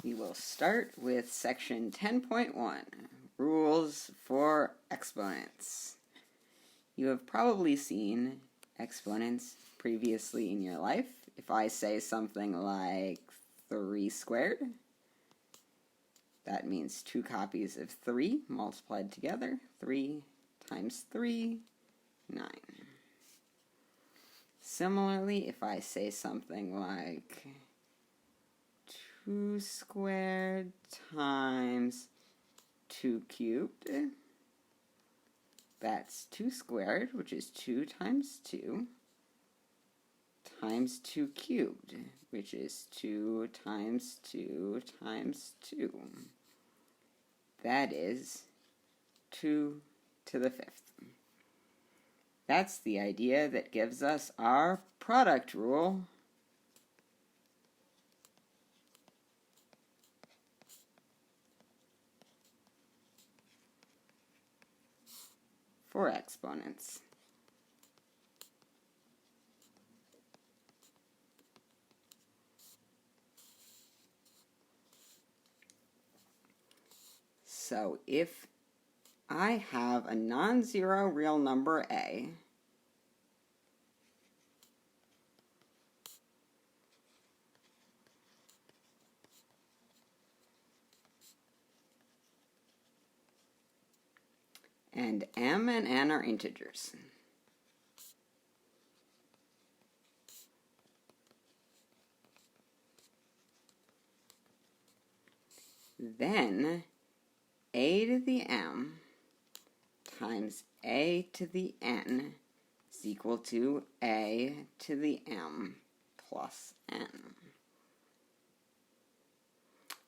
We will start with section 10.1, rules for exponents. You have probably seen exponents previously in your life. If I say something like 3 squared, that means 2 copies of 3 multiplied together. 3 times 3, 9. Similarly, if I say something like 2 squared times 2 cubed, that's 2 squared, which is 2 times 2, times 2 cubed, which is 2 times 2 times 2. That is 2 to the 5th. That's the idea that gives us our product rule for exponents. So if I have a non-zero real number a, and m and n are integers, then a to the m times a to the n is equal to a to the m plus n.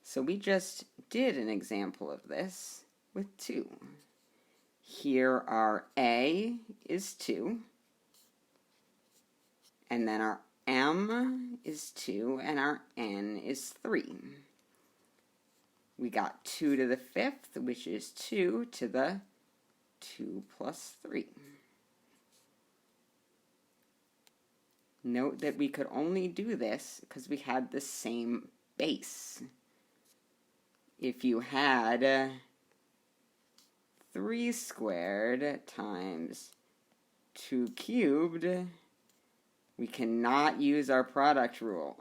So we just did an example of this with 2. Here our a is 2, and then our m is 2, and our n is 3. We got 2 to the 5th, which is 2 to the 2 plus 3. Note that we could only do this because we had the same base. If you had 3 squared times 2 cubed, we cannot use our product rule.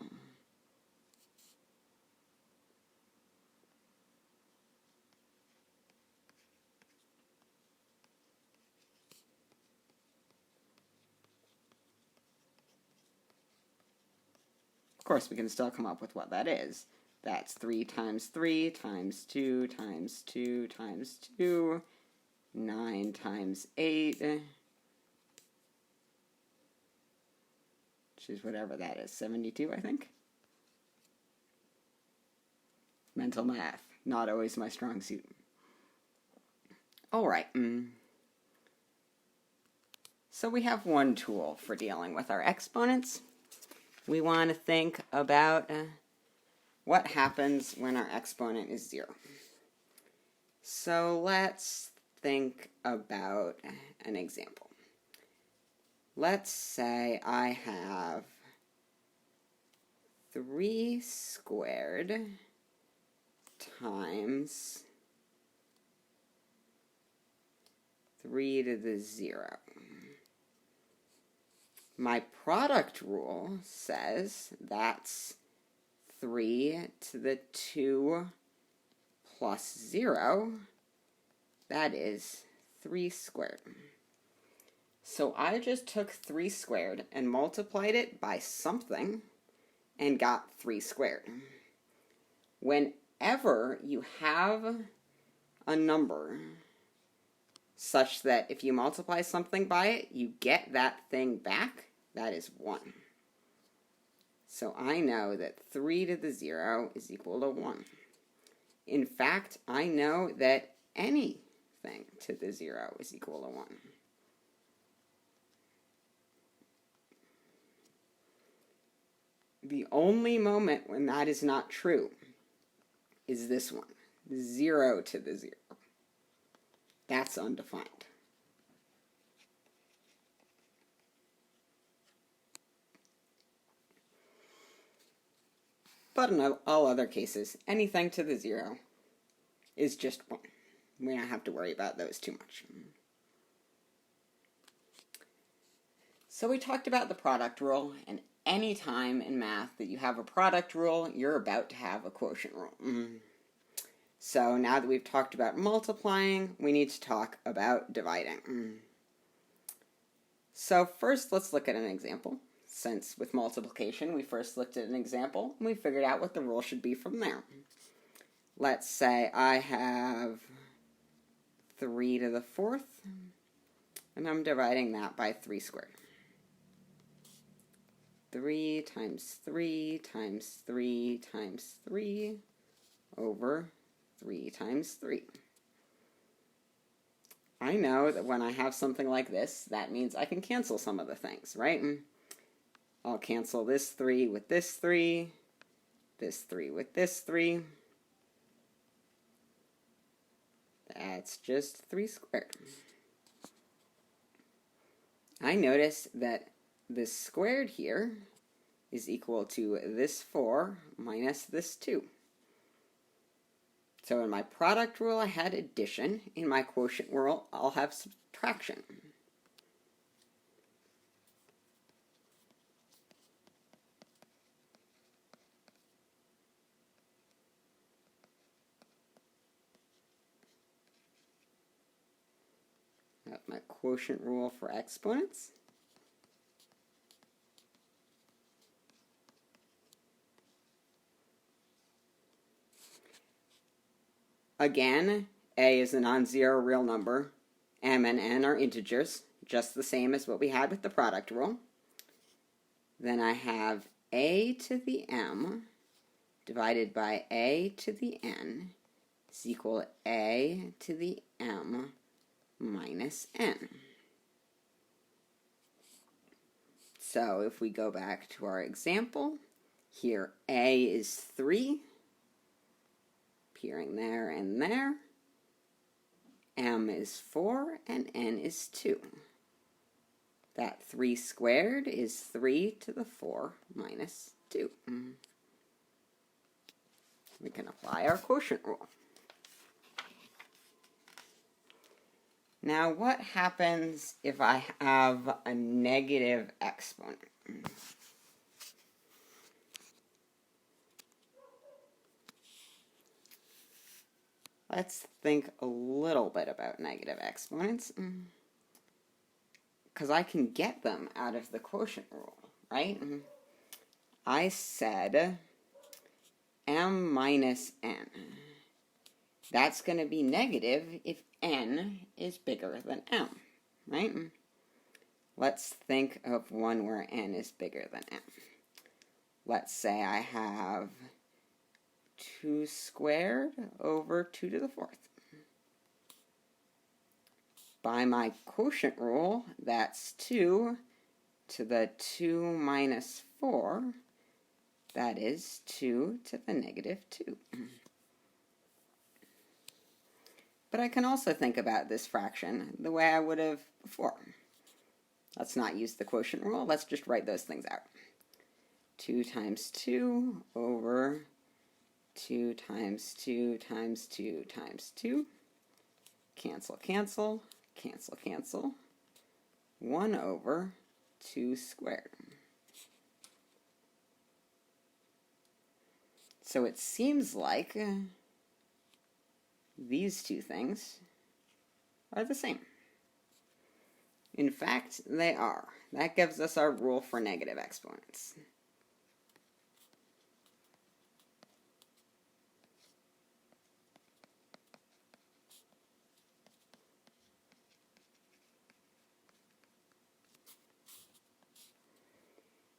Of course, we can still come up with what that is. That's 3 times 3 times 2 times 2 times 2, 9 times 8, which is whatever that is, 72, I think? Mental math, not always my strong suit. Alright, so we have one tool for dealing with our exponents. We want to think about what happens when our exponent is 0. So let's think about an example. Let's say I have 3 squared times 3 to the 0. My product rule says that's 3 to the 2 plus 0. That is 3 squared. So I just took 3 squared and multiplied it by something and got 3 squared. Whenever you have a number such that if you multiply something by it, you get that thing back, that is 1. So I know that 3 to the 0 is equal to 1. In fact, I know that anything to the 0 is equal to 1. The only moment when that is not true is this one, 0 to the 0. That's undefined. But in all other cases, anything to the 0 is just 1. We don't have to worry about those too much. So we talked about the product rule, and any time in math that you have a product rule, you're about to have a quotient rule. So now that we've talked about multiplying, we need to talk about dividing. So first, let's look at an example. Since with multiplication, we first looked at an example, and we figured out what the rule should be from there. Let's say I have 3 to the 4th, and I'm dividing that by 3 squared. 3 times 3 times 3 times 3 over 3 times 3. I know that when I have something like this, that means I can cancel some of the things, right? I'll cancel this 3 with this 3 with this 3. That's just 3 squared. I notice that this squared here is equal to this 4 minus this 2. So in my product rule, I had addition. In my quotient rule, I'll have subtraction. That's my quotient rule for exponents. Again, a is a non-zero real number. M and n are integers, just the same as what we had with the product rule. Then I have a to the m divided by a to the n is equal to a to the m minus n. So if we go back to our example, here a is 3, appearing there and there. M is 4 and n is 2. That 3 squared is 3 to the 4 minus 2. We can apply our quotient rule. Now, what happens if I have a negative exponent? Let's think a little bit about negative exponents, because I can get them out of the quotient rule, right? I said m minus n. That's going to be negative if n is bigger than m, right? Let's think of one where n is bigger than m. Let's say I have 2 squared over 2 to the 4th. By my quotient rule, that's 2 to the 2 minus 4. That is 2 to the negative 2. But I can also think about this fraction the way I would have before. Let's not use the quotient rule. Let's just write those things out. 2 times 2 over 2 times 2 times 2 times 2. Cancel, cancel, cancel, cancel. 1 over 2 squared. So it seems like these two things are the same. In fact, they are. That gives us our rule for negative exponents.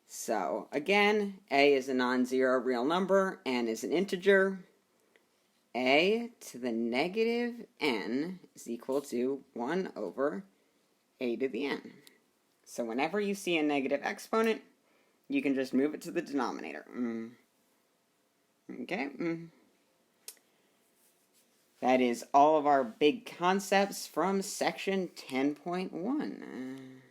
So, again, a is a non-zero real number, n is an integer. A to the negative n is equal to 1 over a to the n. So whenever you see a negative exponent, you can just move it to the denominator. Okay? That is all of our big concepts from section 10.1.